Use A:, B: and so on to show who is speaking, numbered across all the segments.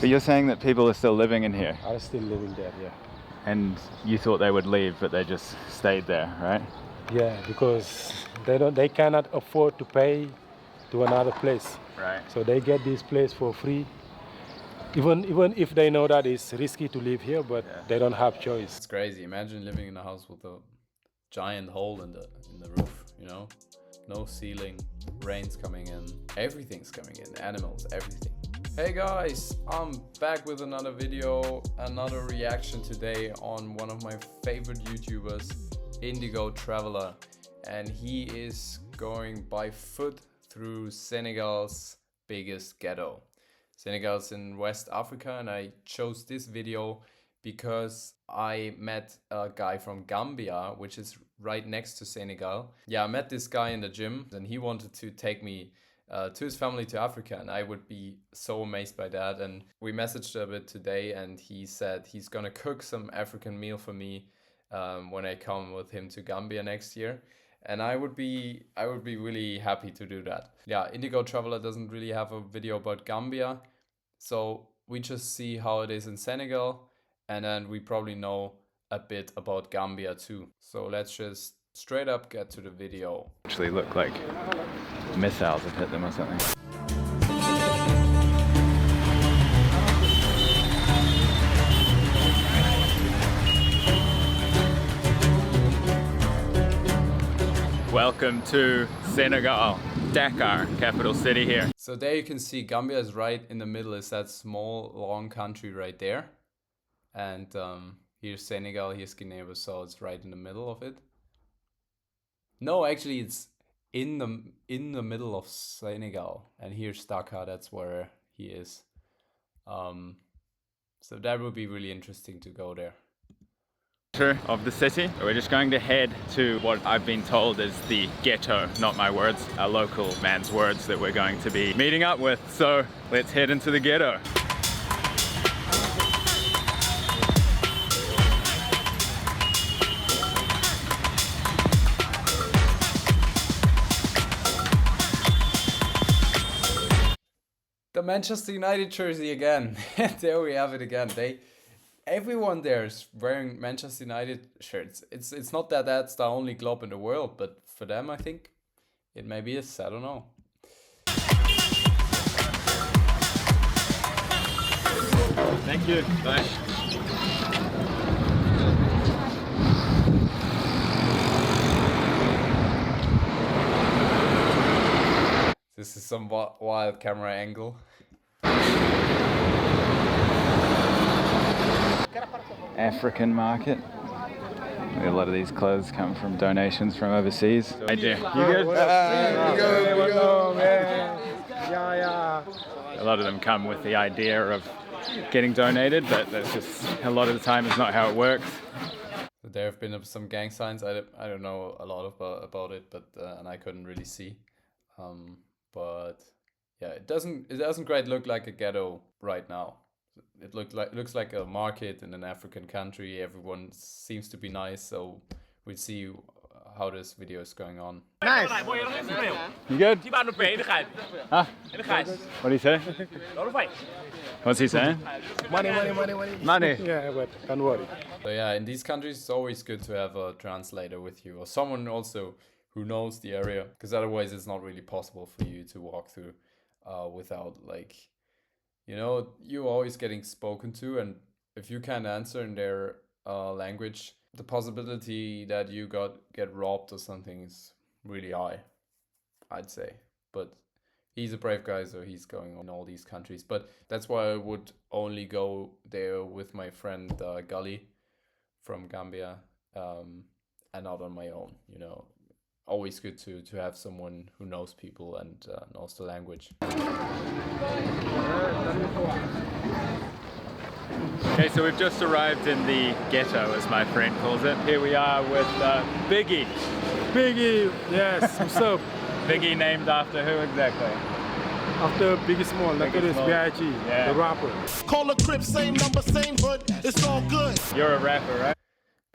A: But you're saying that people are still living in here?
B: Are still living there, yeah.
A: And you thought they would leave, but they just stayed there, right?
B: Yeah, because they cannot afford to pay to another place.
A: Right.
B: So they get this place for free. Even if they know that it's risky to live here, but they don't have choice.
C: It's crazy. Imagine living in a house with a giant hole in the roof, you know? No ceiling, rain's coming in, everything's coming in, animals, everything. Hey guys, I'm back with another video, another reaction today on one of my favorite YouTubers, Indigo Traveller. And he is going by foot through Senegal's biggest ghetto. Senegal's in West Africa, and I chose this video because I met a guy from Gambia, which is right next to Senegal. Yeah, I met this guy in the gym, and he wanted to take me to his family to Africa, and I would be so amazed by that. And we messaged a bit today, and he said he's gonna cook some African meal for me when I come with him to Gambia next year. And I would be really happy to do that. Yeah, Indigo Traveller doesn't really have a video about Gambia, so we just see how it is in Senegal, and then we probably know a bit about Gambia too. So let's just straight up get to the video.
A: Actually look like missiles have hit them or something. Welcome to Senegal, Dakar, capital city here.
C: So there you can see Gambia is right in the middle. Is that small, long country right there. And here's Senegal, here's Guinea-Bissau, it's right in the middle of it. No, actually it's in the middle of Senegal. And here's Dakar, that's where he is. So that would be really interesting to go there.
A: Of the city. We're just going to head to what I've been told is the ghetto, not my words, a local man's words that we're going to be meeting up with. So let's head into the ghetto.
C: The Manchester United jersey again. There we have it again. Everyone there is wearing Manchester United shirts. It's not that that's the only club in the world, but for them I think it maybe is. I don't know.
A: Thank you. Bye.
C: This is some wild camera angle.
A: African market. A lot of these clothes come from donations from overseas. I do. You good? A lot of them come with the idea of getting donated, but that's just a lot of the time it's not how it works.
C: There have been some gang signs. I don't know a lot about it, but and I couldn't really see. But yeah, it doesn't quite look like a ghetto right now. It looks like a market in an African country. Everyone seems to be nice, so we'll see how this video is going on.
A: Nice. You good? Huh? What do you say? What's he saying?
B: Money.
A: Money.
B: Yeah, but don't worry.
C: So yeah, in these countries it's always good to have a translator with you, or someone also who knows the area, because otherwise it's not really possible for you to walk through without, like, you know, you're always getting spoken to, and if you can't answer in their language, the possibility that you get robbed or something is really high, I'd say. But he's a brave guy, so he's going on all these countries. But that's why I would only go there with my friend Gully from Gambia, and not on my own, you know. Always good to have someone who knows people and knows the language.
A: Okay, so we've just arrived in the ghetto, as my friend calls it. Here we are with Biggie.
B: Biggie, yes, what's up?
A: Biggie named after who exactly?
B: After Biggie Small, like it is B.I.G., the rapper.
D: Call the crib, same number, same hood, it's all good.
A: You're a rapper, right?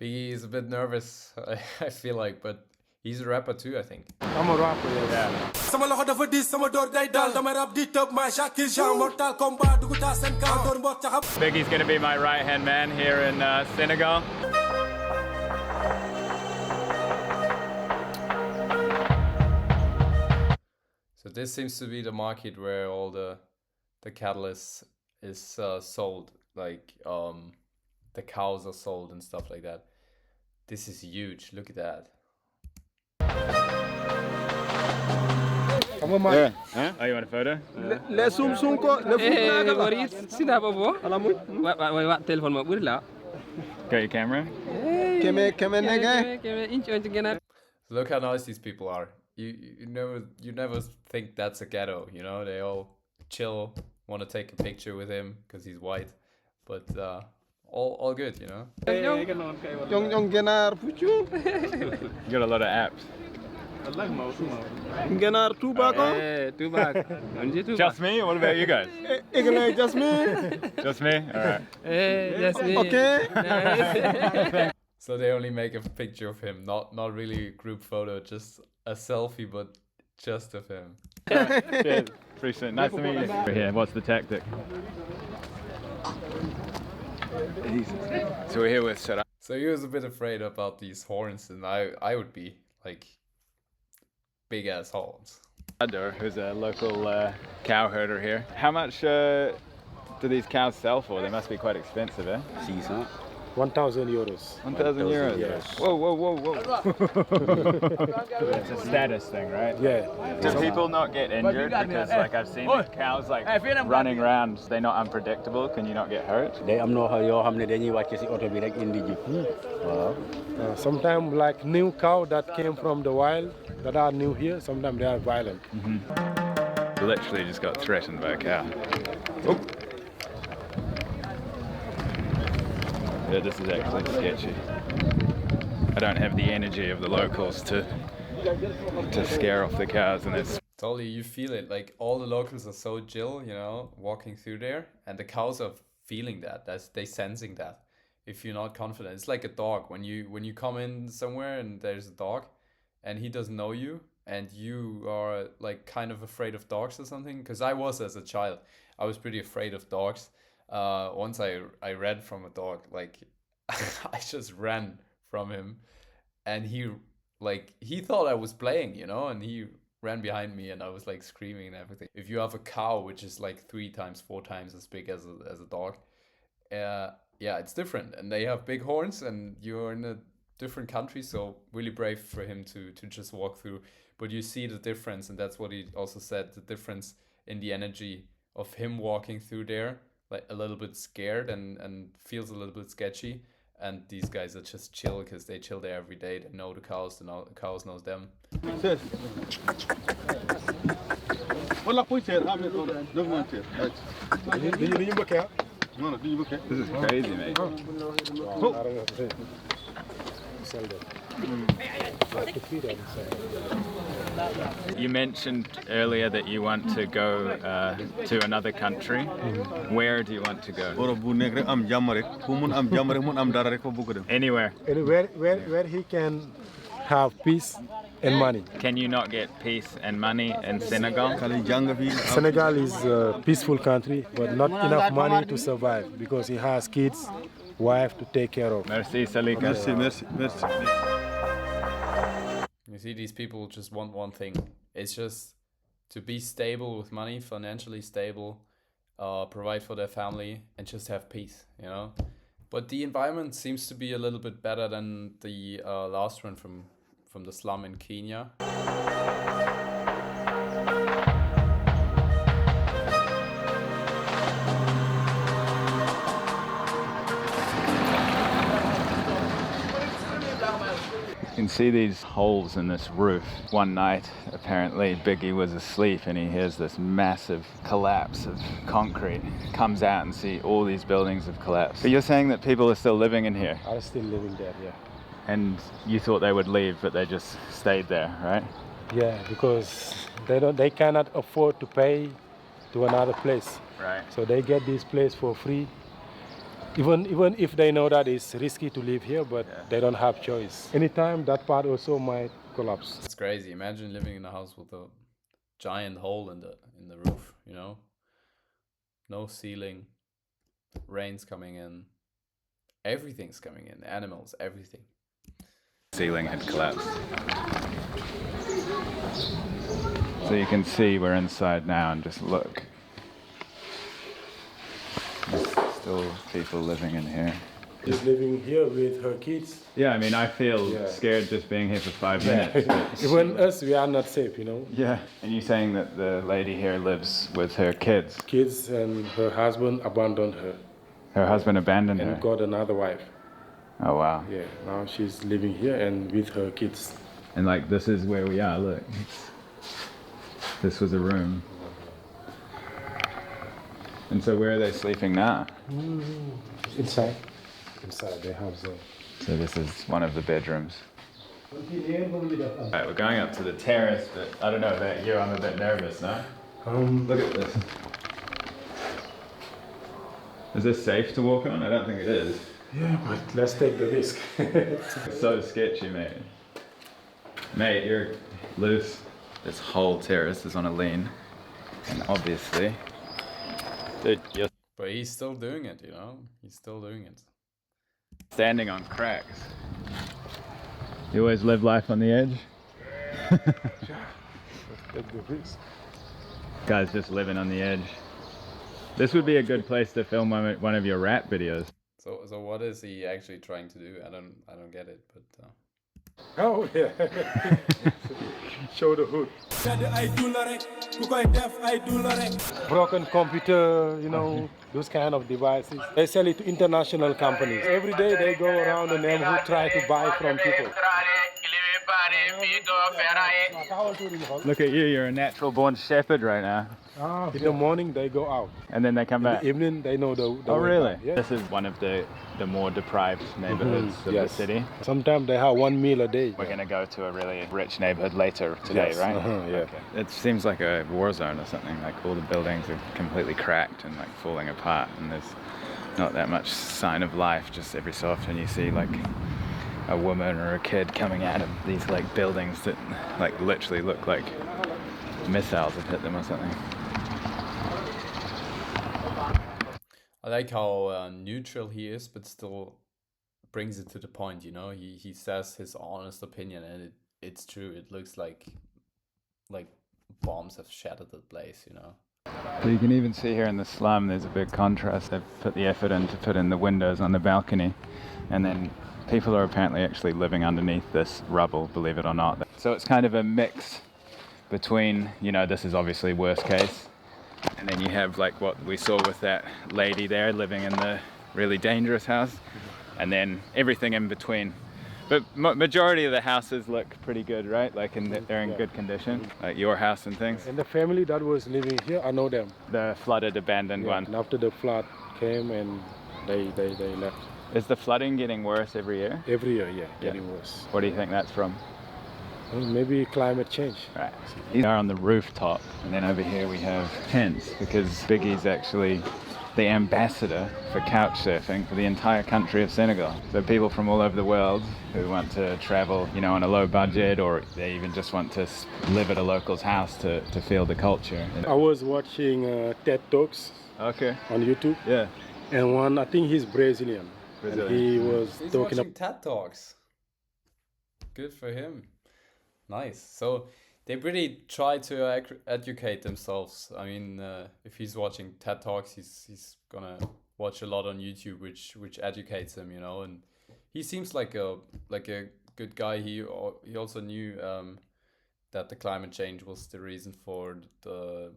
C: Biggie is a bit nervous, I feel like, but He's a rapper too, I think.
B: I'm a rapper, yes.
E: Sama loxo dafa diis sama door day dal dama rap di tëb may Shakir Jean mortal combat dugg taa seen kaw door mboot ca xam.
A: Biggie's going to be my right-hand man here in Senegal.
C: So this seems to be the market where all the cattle is sold, like the cows are sold and stuff like that. This is huge. Look at that.
A: Oh, you want a photo?
F: Le zoom ko le sina bobo ala mu wa telephone ma buri la
A: Got your camera?
F: keme nege
C: Look how nice these people are. You never think that's a ghetto, you know? They all chill, want to take a picture with him because he's white, but all good, you know?
F: Jong genar pucu
A: You got a lot of apps.
F: genar tuba ko
A: Just me, or what about you guys?
F: igle just me
A: Just me? Alright.
F: okay
C: So they only make a picture of him, not really a group photo, just a selfie, but just of him.
A: Cheers. Appreciate it. Nice to meet you. We're here. What's the tactic? So we're here with Sarah.
C: So he was a bit afraid about these horns, and I would be like big ass horns.
A: Who's a local cow herder here. How much do these cows sell for? They must be quite expensive, eh?
B: 1,000 euros.
A: 1,000 euros.
B: Yes.
A: Whoa. It's a status thing, right?
B: Yeah.
A: Do people not get injured? Because like I've seen the cows like running around, they're not unpredictable. Can you not get hurt?
G: day am no yoo xam ne dañuy wàcc ci oto bi rek indi ji waaw
B: Sometimes like new cow that came from the wild that are new here, sometimes they are violent.
A: Literally just got threatened by a cow. Oh. Yeah, this is actually sketchy. I don't have the energy of the locals to scare off the cows, and it's
C: Totally, you feel it. Like all the locals are so chill, you know, walking through there, and the cows are feeling that. They sensing that. If you're not confident, it's like a dog. When you come in somewhere and there's a dog, and he doesn't know you, and you are like kind of afraid of dogs or something. Because I was as a child, I was pretty afraid of dogs. Once I ran from a dog, like I just ran from him, and he thought I was playing, you know, and he ran behind me, and I was like screaming and everything. If you have a cow which is like 3 times, 4 times as big as a dog, yeah, it's different, and they have big horns, and you're in a different country, so really brave for him to just walk through. But you see the difference, and that's what he also said, the difference in the energy of him walking through there, like a little bit scared and feels a little bit sketchy, and these guys are just chill because they chill there every day. They know the cows, the cows knows them.
A: This is crazy, mate. You mentioned earlier that you want to go to another country. Where do you want to go? Anywhere.
B: Where he can have peace and money.
A: Can you not get peace and money in Senegal?
B: Senegal is a peaceful country, but not enough money to survive because he has kids, wife to take care of.
A: Merci, Salika.
F: merci
C: You see, these people just want one thing. It's just to be stable with money, financially stable, provide for their family, and just have peace, you know? But the environment seems to be a little bit better than the last one from the slum in Kenya.
A: You can see these holes in this roof. One night, apparently, Biggie was asleep and he hears this massive collapse of concrete. Comes out and see all these buildings have collapsed. But you're saying that people are still living in here?
B: Are still living there, yeah.
A: And you thought they would leave, but they just stayed there, right?
B: Yeah, because they cannot afford to pay to another place.
A: Right.
B: So they get this place for free. Even if they know that it's risky to live here, but they don't have choice. Anytime that part also might collapse.
C: It's crazy. Imagine living in a house with a giant hole in the roof, you know? No ceiling, rain's coming in, everything's coming in, animals, everything.
A: Ceiling had collapsed. So you can see we're inside now and just look. There's still people living in here.
B: She's living here with her kids.
A: Yeah, I mean, I feel scared just being here for 5 minutes. But
B: Even us, we are not safe, you know.
A: yeah. And you're saying that the lady here lives with her kids?
B: Kids and her husband abandoned her
A: Her husband abandoned
B: and
A: her?
B: got another wife.
A: Oh, wow.
B: Yeah, now she's living here and with her kids.
A: And like, this is where we are, look. This was a room. And so where are they sleeping now?
B: Inside. Inside the house.
A: So this is one of the bedrooms. Alright, we're going up to the terrace, but I don't know about you, I'm a bit nervous now. Look at this. Is this safe to walk on? I don't think it is.
B: Yeah, but let's take the risk.
A: It's so sketchy, mate. Mate, you're loose. This whole terrace is on a lean. And obviously... Dude, you're
C: But he's still doing it, you know? He's still doing it.
A: standing on cracks. You always live life on the edge?
B: Take the risk.
A: Guys just living on the edge. This would be a good place to film one of your rap videos.
C: So what is he actually trying to do? I don't get it, but
B: Oh, yeah. Show the hood. Broken computer, you know, those kind of devices. They sell it to international companies. Every day they go around the neighborhood try to buy from people.
A: Look at you, you're a natural born shepherd right now.
B: In the morning they go out.
A: And then they come back.
B: In the evening they know the
A: Oh
B: way
A: really?
B: back. Yeah.
A: This is one of the more deprived neighborhoods of the city.
B: Sometimes they have one meal a day.
A: We're gonna go to a really rich neighborhood later today,
B: Yes,
A: right?
B: yeah.
A: Okay. It seems like a war zone or something, like all the buildings are completely cracked and like falling apart and there's not that much sign of life. Just every so often you see like a woman or a kid coming out of these like buildings that like literally look like missiles have hit them or something.
C: I like how neutral he is, but still brings it to the point, you know? He says his honest opinion and it's true. It looks like bombs have shattered the place, you know?
A: So you can even see here in the slum there's a big contrast. They've put the effort in to put in the windows on the balcony and then people are apparently actually living underneath this rubble, believe it or not. So it's kind of a mix between, you know, this is obviously worst case, and then you have like what we saw with that lady there living in the really dangerous house, and then everything in between. But majority of the houses look pretty good, right? Like they're in good condition, like your house and things.
B: And the family that was living here, I know them.
A: The flooded, abandoned one.
B: And after the flood came and they left.
A: Is the flooding getting worse every year?
B: Every year, getting worse.
A: What do you think that's from?
B: Well, maybe climate change.
A: Right. We are on the rooftop, and then over here we have tents because Biggie's actually the ambassador for couch surfing for the entire country of Senegal. So people from all over the world who want to travel, you know, on a low budget, or they even just want to live at a local's house to feel the culture.
B: I was watching TED Talks on YouTube.
A: Yeah.
B: And one, I think he's Brazilian. And he was
C: He's
B: talking
C: watching TED Talks. Good for him. Nice. So they really try to educate themselves. I mean, if he's watching TED Talks, he's gonna watch a lot on YouTube, which educates him, you know. And he seems like a good guy. He also knew that the climate change was the reason for the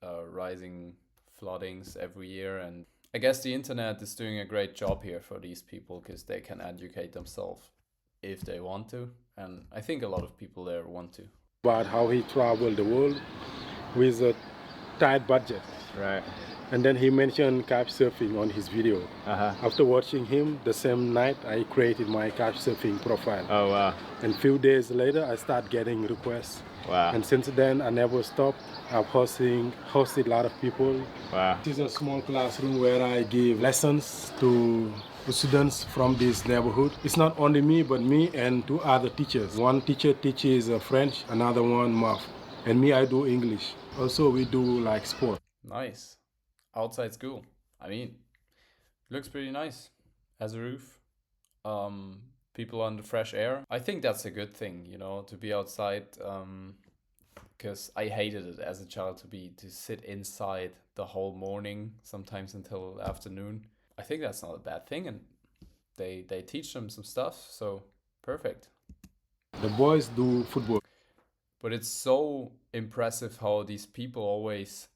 C: rising floodings every year. And I guess the internet is doing a great job here for these people because they can educate themselves if they want to. And I think a lot of people there want to.
B: about how he traveled the world with a tight budget.
A: Right.
B: And then he mentioned couch surfing on his video. After watching him, the same night I created my couch surfing profile.
A: Oh wow.
B: And a few days later I started getting requests.
A: Wow.
B: And since then I never stopped. I've hosted a lot of people.
A: Wow.
B: This is a small classroom where I give lessons to students from this neighborhood. It's not only me, but me and two other teachers. One teacher teaches French, another one math. And me, I do English. Also, we do like sport.
C: Nice. Outside school. I mean, looks pretty nice. Has a roof. People on the fresh air. I think that's a good thing, you know, to be outside. Because I hated it as a child to sit inside the whole morning, sometimes until afternoon. I think that's not a bad thing, and they teach them some stuff, so perfect.
B: The boys do football.
C: But it's so impressive how these people always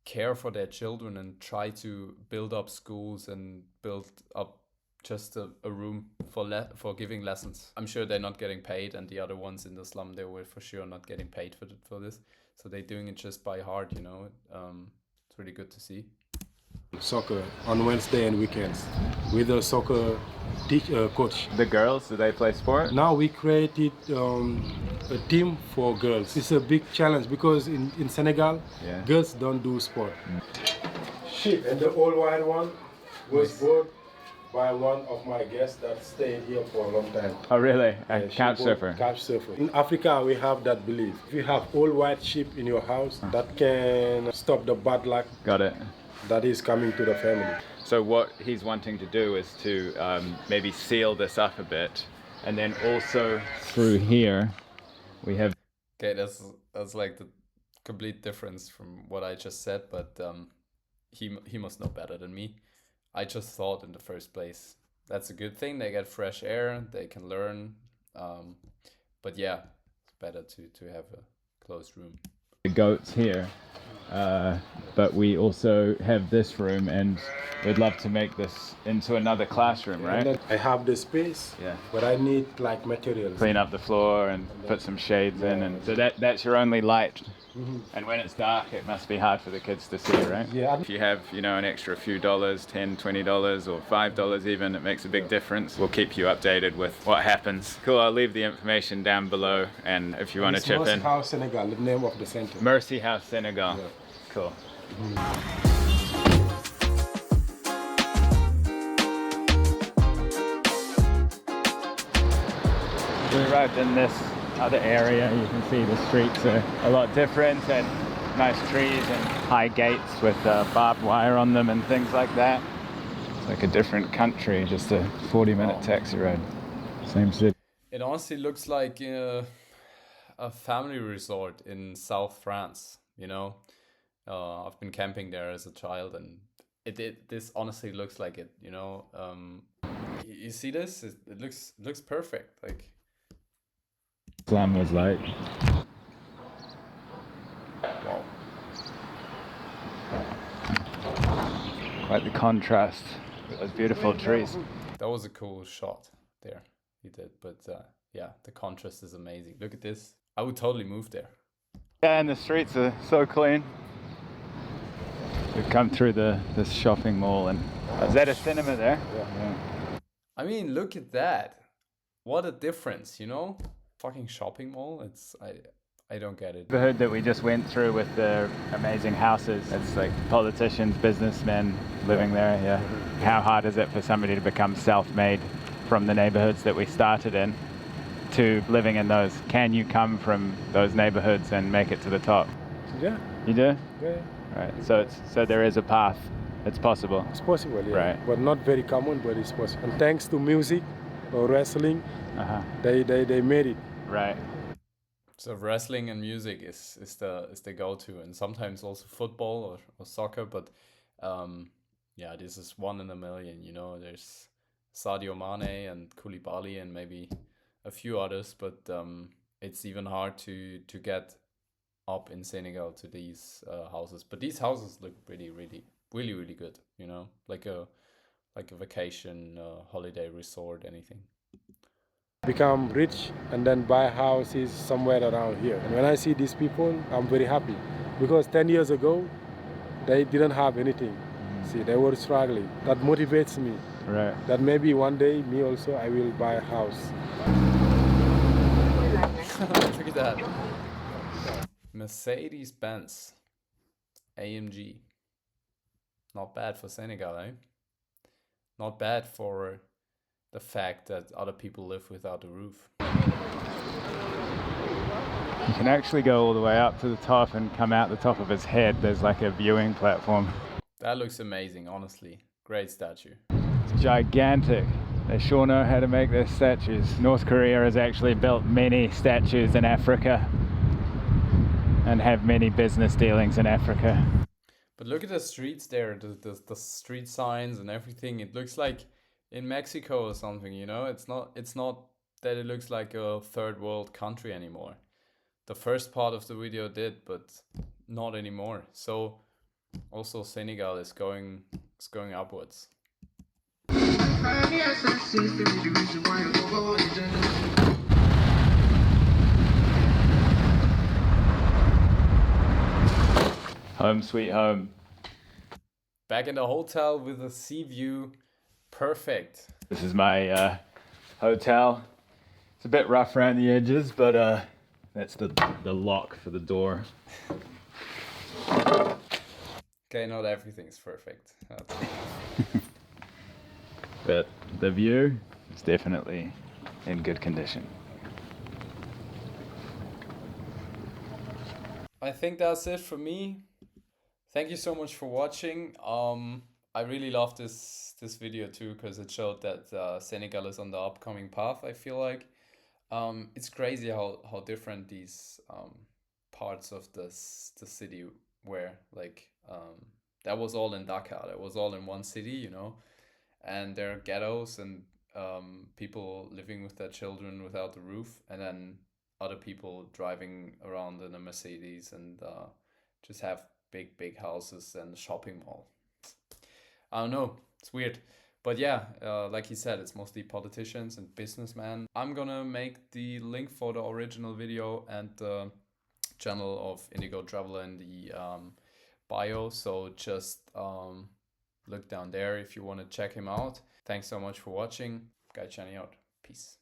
C: care for their children and try to build up schools and build up just a room for giving lessons. I'm sure they're not getting paid, and the other ones in the slum, they were for sure not getting paid for this. So they're doing it just by heart, you know. It's really good to see.
B: Soccer on Wednesday and weekends with a soccer coach.
A: The girls, do they play sport?
B: Now we created a team for girls. It's a big challenge because in Senegal, girls don't do sport. Shit, and the old white one was bought by one of my guests that stayed here for a long time.
A: Oh really? A couch surfer?
B: Couch surfer. In Africa, we have that belief. If you have old white sheep in your house, that can stop the bad luck.
A: Got it.
B: That is coming to the family.
A: So what he's wanting to do is to maybe seal this up a bit, and then also through here we have.
C: Okay, that's like the complete difference from what I just said, but he must know better than me. I just thought in the first place that's a good thing. They get fresh air, they can learn, but yeah, it's better to have a closed room.
A: The goats here. But we also have this room, and we'd love to make this into another classroom, right?
B: I have the space, but I need like materials.
A: Clean up the floor and put some shades in, and so that's your only light. And when it's dark, it must be hard for the kids to see, right?
B: Yeah.
A: If you have, you know, an extra few dollars, $10, $20 or $5 even, it makes a big difference. We'll keep you updated with what happens. Cool, I'll leave the information down below, and if you want to chip in.
B: Mercy House Senegal, the name of the center.
A: Mercy House Senegal. Yeah. Cool. We arrived in this other area. You can see the streets are a lot different, and nice trees and high gates with barbed wire on them and things like that. It's like a different country, just a 40-minute taxi ride. Same city.
C: It honestly looks like a family resort in South France, you know. I've been camping there as a child, and this honestly looks like it, you know. You see this? It looks perfect. Like
A: Slum was like.
C: Wow.
A: Quite the contrast with those beautiful trees.
C: That was a cool shot there he did, but yeah, the contrast is amazing. Look at this. I would totally move there.
A: Yeah, and the streets are so clean. We've come through this shopping mall, and is that a cinema there? Yeah.
C: I mean, look at that. What a difference, you know? Fucking shopping mall. I don't get it.
A: The hood that we just went through with the amazing houses. It's like politicians, businessmen living there. Yeah. How hard is it for somebody to become self-made from the neighborhoods that we started in to living in those? Can you come from those neighborhoods and make it to the top?
B: Yeah.
A: You do?
B: Yeah.
A: Right. So there is a path. It's possible.
B: It's possible, yeah.
A: Right.
B: But not very common, but it's possible. And thanks to music or wrestling, they made it.
A: Right.
C: So wrestling and music is the go-to, and sometimes also football or soccer. But yeah, this is one in a million. You know, there's Sadio Mane and Koulibaly and maybe a few others, but it's even hard to get up in Senegal to these houses. But these houses look really good, you know, like a vacation holiday resort, anything.
B: Become rich and then buy houses somewhere around here. And when I see these people, I'm very happy, because 10 years ago they didn't have anything. See, they were struggling. That motivates me.
A: Right.
B: That maybe one day me also I will buy a house.
C: Look at that. Mercedes-Benz AMG. Not bad for Senegal, eh? not bad for the fact that other people live without a roof.
A: You can actually go all the way up to the top and come out the top of his head. There's like a viewing platform.
C: That looks amazing, honestly. Great statue.
A: It's gigantic. They sure know how to make their statues. North Korea has actually built many statues in Africa and have many business dealings in Africa.
C: But look at the streets there, the street signs and everything. It looks like in Mexico or something, you know? It's not that it looks like a third world country anymore. The first part of the video did, but not anymore. So also Senegal is going upwards.
A: Home sweet home.
C: Back in the hotel with a sea view. Perfect.
A: This is my hotel. It's a bit rough around the edges, but that's the lock for the door.
C: Okay, not everything's perfect.
A: But the view is definitely in good condition.
C: I think that's it for me. Thank you so much for watching. I really love this video too, because it showed that Senegal is on the upcoming path, I feel like. It's crazy how different these parts of the city were. Like, that was all in Dakar. That was all in one city, you know. And there are ghettos and people living with their children without a roof, and then other people driving around in a Mercedes and just have big houses and a shopping mall. I don't know, it's weird. But yeah, like he said, it's mostly politicians and businessmen. I'm gonna make the link for the original video and the channel of Indigo Traveller in the bio, so just look down there if you want to check him out. Thanks so much for watching. Guy Chani out. Peace.